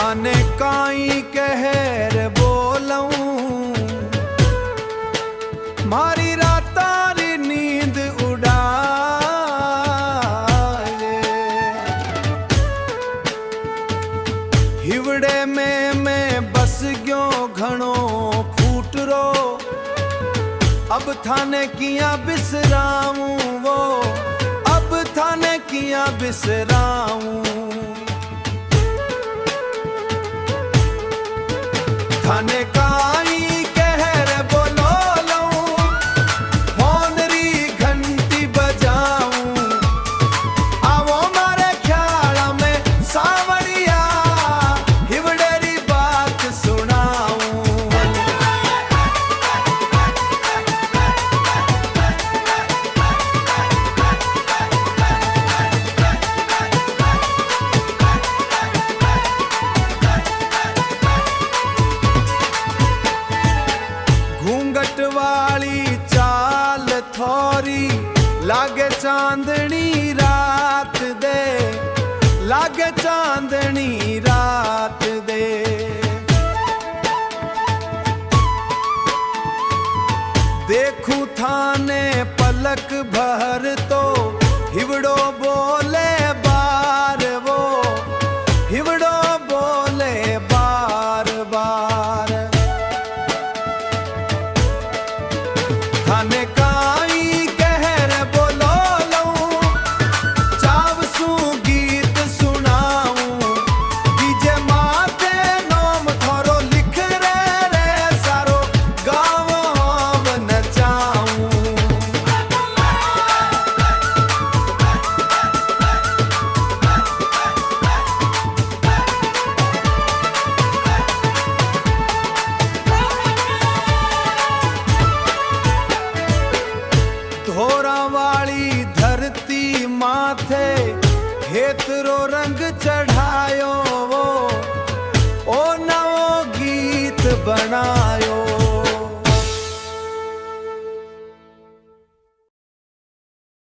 थाने काई कहर बोलूं मारी रातारी नींद उड़ाए। हिवड़े में मैं बस गयो घणो फूटरो अब थाने किया बिसराऊं वो अब थाने किया बिसराऊं। थाने काई कहर बोलो लूं फोन री घंटी बजाऊं आवो मारे ख्याल में सावरिया हिवड़े री बात सुनाऊं। घूंघट वाली चाल थोरी लागे चांदनी रात दे लागे चांदनी रात दे। देखूं थाने पलक भर तो हिवड़ो बोल